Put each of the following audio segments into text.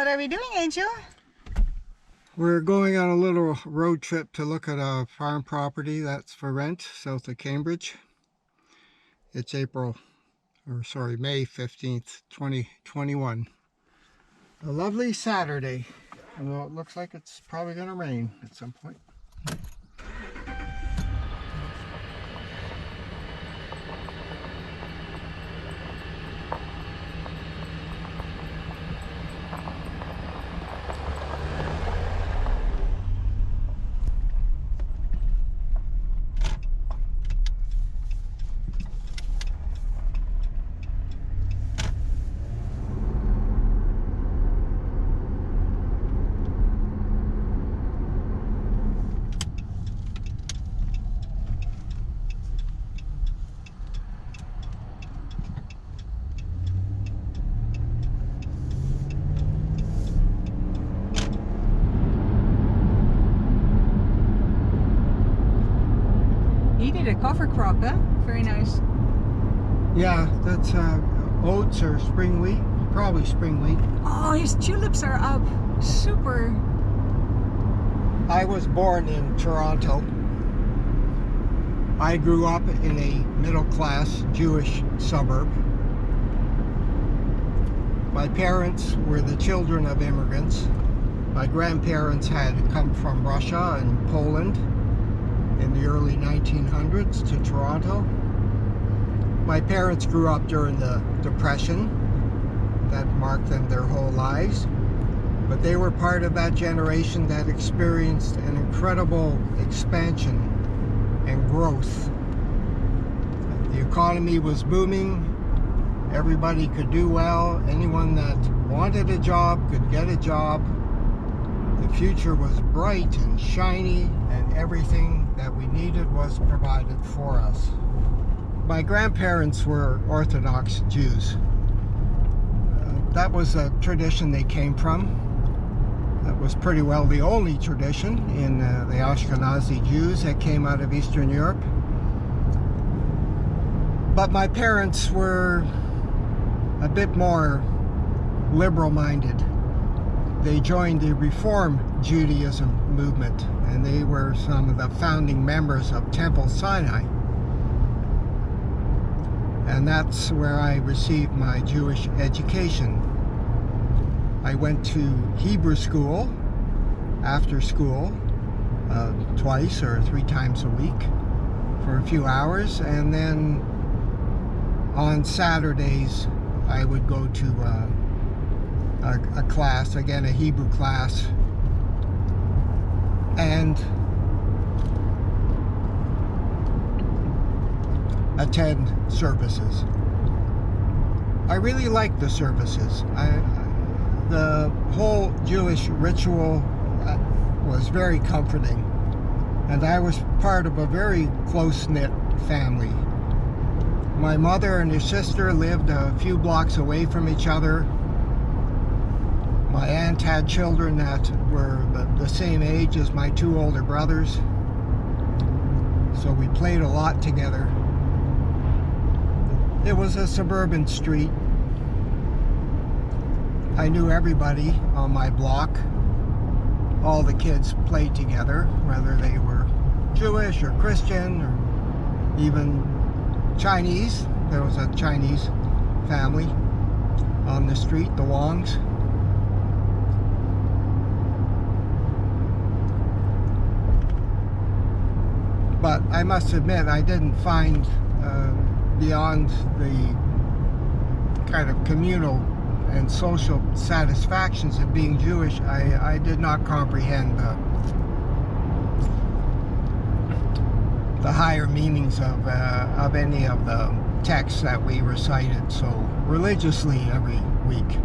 What are we doing, Angel? We're going on a little road trip to look at a farm property that's for rent south of Cambridge. It's May 15th, 2021. A lovely Saturday, although it looks like it's probably going to rain at some point. He did a cover crop, huh? Very nice. Yeah, that's oats or spring wheat, probably spring wheat. Oh, his tulips are up. Super. I was born in Toronto. I grew up in a middle-class Jewish suburb. My parents were the children of immigrants. My grandparents had come from Russia and Poland in the early 1900s to Toronto. My parents grew up during the Depression. That marked them their whole lives. But they were part of that generation that experienced an incredible expansion and growth. The economy was booming. Everybody could do well. Anyone that wanted a job could get a job. The future was bright and shiny, and everything that we needed was provided for us. My grandparents were Orthodox Jews. That was a tradition they came from. That was pretty well the only tradition in the Ashkenazi Jews that came out of Eastern Europe. But my parents were a bit more liberal-minded. They joined the Reform Judaism movement, and they were some of the founding members of Temple Sinai. And that's where I received my Jewish education. I went to Hebrew school after school twice or 3 times a week for a few hours, and then on Saturdays I would go to a class, again a Hebrew class, and attend services. I really liked the services. The whole Jewish ritual was very comforting, and I was part of a very close-knit family. My mother and her sister lived a few blocks away from each other. My aunt had children that were the same age as my 2 older brothers, so we played a lot together. It was a suburban street. I knew everybody on my block. All the kids played together, whether they were Jewish or Christian or even Chinese. There was a Chinese family on the street, the Wongs. But I must admit, I didn't find, beyond the kind of communal and social satisfactions of being Jewish, I did not comprehend the higher meanings of any of the texts that we recited so religiously every week.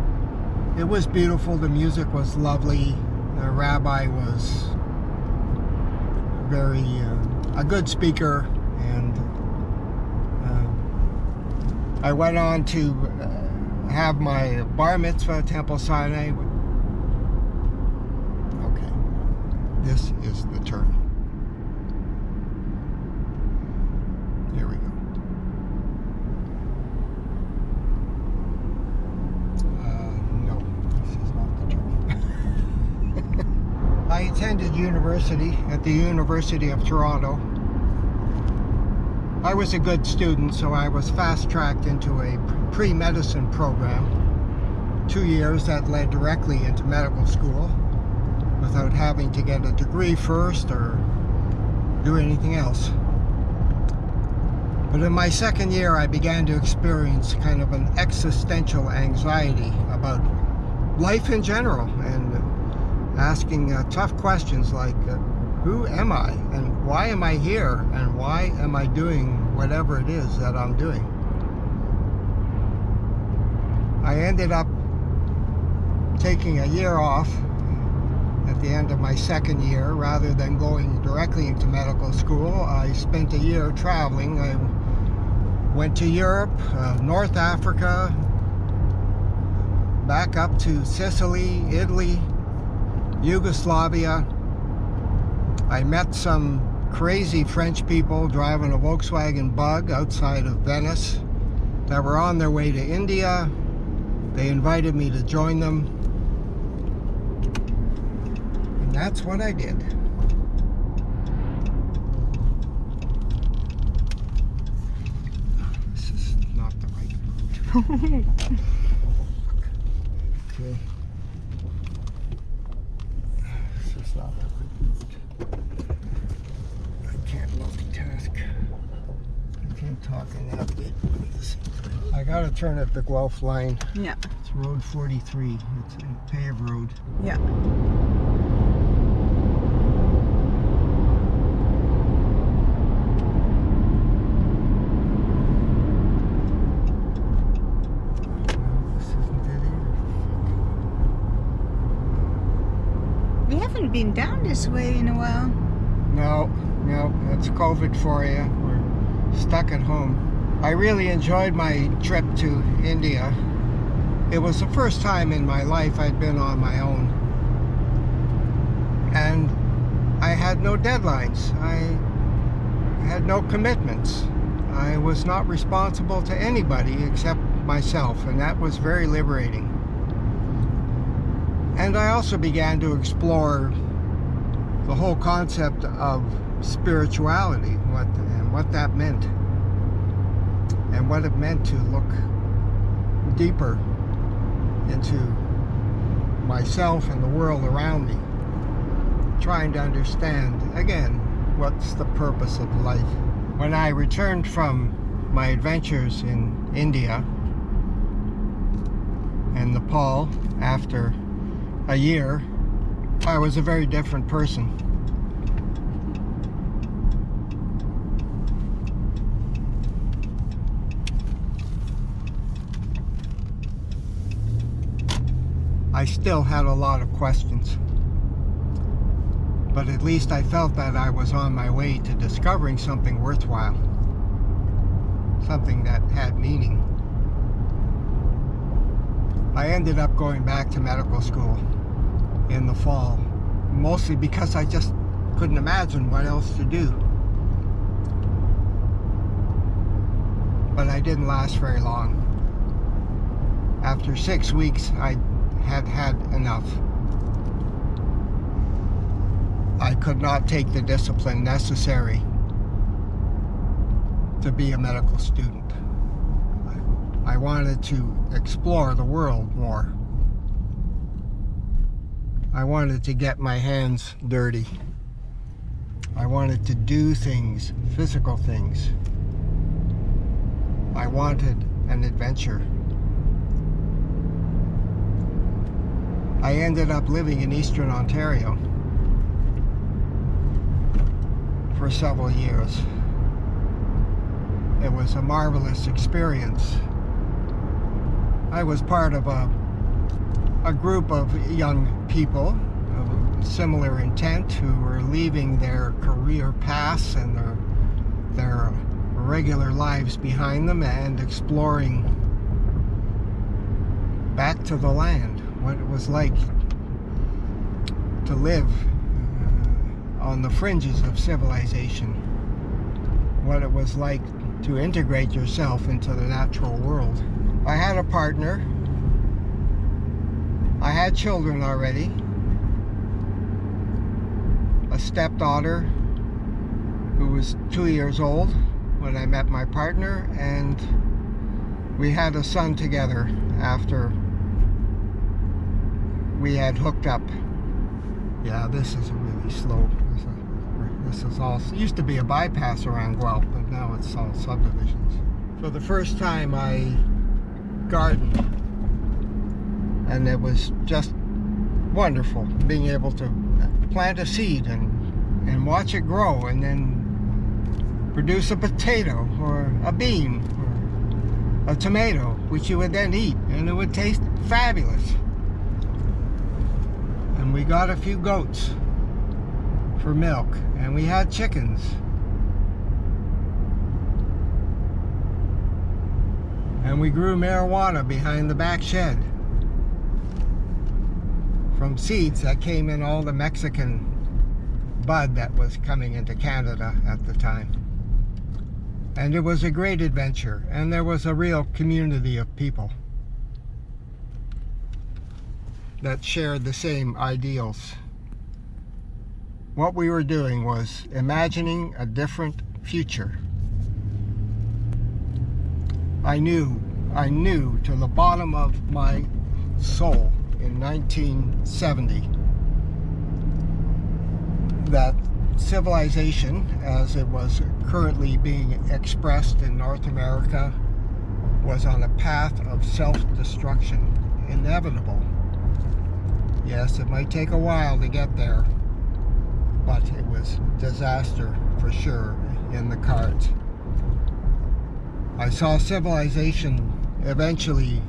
It was beautiful. The music was lovely. The rabbi was very a good speaker, and I went on to have my bar mitzvah at Temple Sinai. Okay, this is the turn. Here we go. No, this is not the turn. university at the University of Toronto. I was a good student, so I was fast-tracked into a pre-medicine program. 2 years that led directly into medical school without having to get a degree first or do anything else. But in my second year, I began to experience kind of an existential anxiety about life in general and asking tough questions like, who am I? And why am I here? And why am I doing whatever it is that I'm doing? I ended up taking a year off at the end of my second year. Rather than going directly into medical school, I spent a year traveling. I went to Europe, North Africa, back up to Sicily, Italy, Yugoslavia. I met some crazy French people driving a Volkswagen Bug outside of Venice that were on their way to India. They invited me to join them, and that's what I did. This is not the right road. Okay. This is not the right road. I can't multitask. I can't talk and navigate at the same time. I gotta turn at the Guelph line. Yeah. It's Road 43. It's a paved road. Yeah. This isn't it either. We haven't been down this way in a while. No, that's COVID for you. We're stuck at home. I really enjoyed my trip to India. It was the first time in my life I'd been on my own. And I had no deadlines. I had no commitments. I was not responsible to anybody except myself, and that was very liberating. And I also began to explore the whole concept of spirituality, what that meant, and what it meant to look deeper into myself and the world around me, trying to understand again what's the purpose of life. When I returned from my adventures in India and Nepal after a year, I was a very different person. I still had a lot of questions, but at least I felt that I was on my way to discovering something worthwhile, something that had meaning. I ended up going back to medical school in the fall, mostly because I just couldn't imagine what else to do. But I didn't last very long. After 6 weeks, I had enough. I could not take the discipline necessary to be a medical student. I wanted to explore the world more. I wanted to get my hands dirty. I wanted to do things, physical things. I wanted an adventure. I ended up living in Eastern Ontario for several years. It was a marvelous experience. I was part of a group of young people of similar intent who were leaving their career paths and their regular lives behind them and exploring back to the land, what it was like to live on the fringes of civilization, what it was like to integrate yourself into the natural world. I had a partner. I had children already. a stepdaughter who was 2 years old when I met my partner, and we had a son together after we had hooked up. Yeah, this is really slow. This is all, it used to be a bypass around Guelph, but now it's all subdivisions. For the first time I gardened, and it was just wonderful being able to plant a seed and watch it grow and then produce a potato or a bean or a tomato, which you would then eat, and it would taste fabulous. And we got a few goats for milk, and we had chickens. And we grew marijuana behind the back shed from seeds that came in all the Mexican bud that was coming into Canada at the time. And it was a great adventure, and there was a real community of people that shared the same ideals. What we were doing was imagining a different future. I knew to the bottom of my soul in 1970 that civilization, as it was currently being expressed in North America, was on a path of self-destruction, inevitable. Yes, it might take a while to get there, but it was disaster for sure in the cards. I saw civilization eventually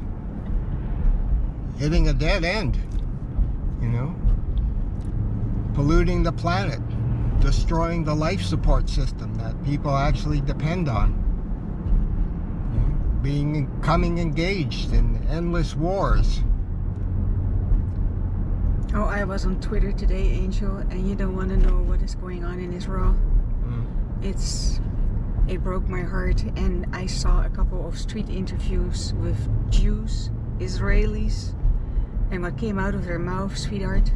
hitting a dead end, you know, polluting the planet, destroying the life support system that people actually depend on, becoming engaged in endless wars. Oh, I was on Twitter today, Angel, and you don't want to know what is going on in Israel. It broke my heart, and I saw a couple of street interviews with Jews, Israelis, and what came out of their mouth, sweetheart.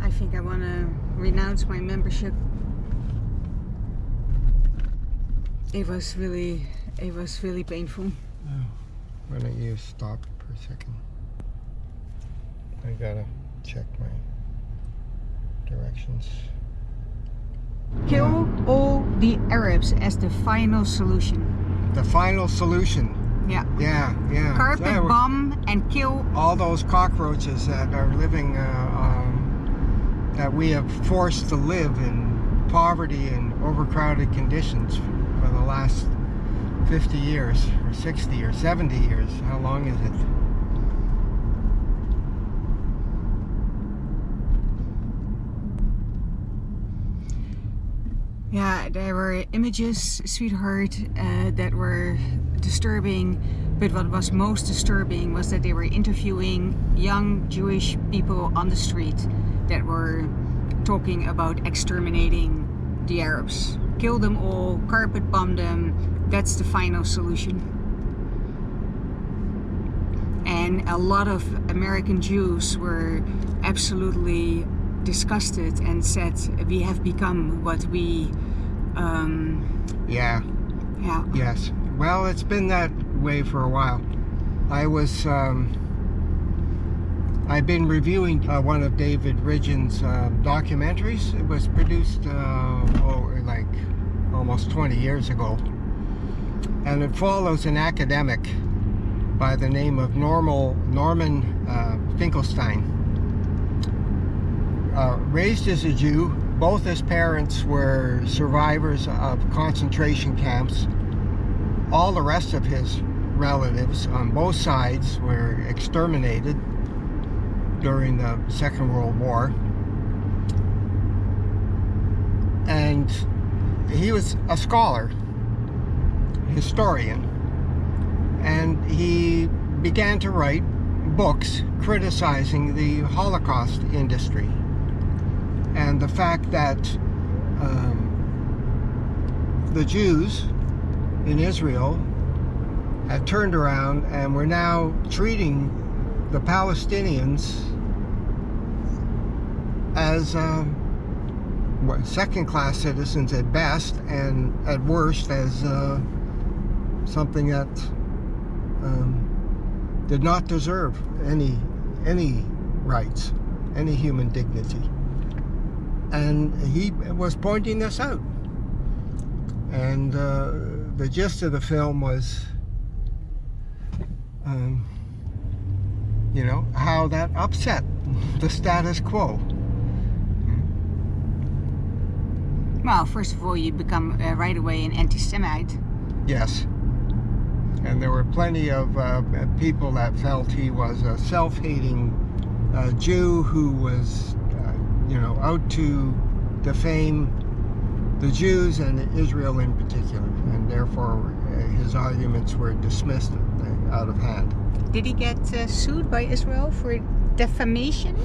I think I want to renounce my membership. It was really painful. Oh, why don't you stop for a second? I gotta check my directions. Kill all the Arabs as the final solution. The final solution. Yeah. Yeah. Carpet bomb and kill all those cockroaches that are living, that we have forced to live in poverty and overcrowded conditions for the last 50 years, or 60 or 70 years. How long is it? Yeah, there were images, sweetheart, that were disturbing, but what was most disturbing was that they were interviewing young Jewish people on the street that were talking about exterminating the Arabs. Kill them all, carpet bomb them, that's the final solution. And a lot of American Jews were absolutely disgusted and said, we have become what we Yeah. Yes. Well, it's been that way for a while. I've been reviewing one of David Ridgen's documentaries. It was produced like almost 20 years ago, and it follows an academic by the name of Norman Finkelstein. Raised as a Jew, both his parents were survivors of concentration camps. All the rest of his relatives on both sides were exterminated during the Second World War. And he was a scholar, historian, and he began to write books criticizing the Holocaust industry and the fact that the Jews in Israel had turned around and were now treating the Palestinians as second-class citizens at best, and at worst as something that did not deserve any rights, any human dignity. And he was pointing this out. And the gist of the film was, you know, how that upset the status quo. Well, first of all, you become right away an anti-Semite. Yes. And there were plenty of people that felt he was a self-hating Jew who was, you know, out to defame the Jews and Israel in particular, and therefore his arguments were dismissed out of hand. Did he get sued by Israel for defamation?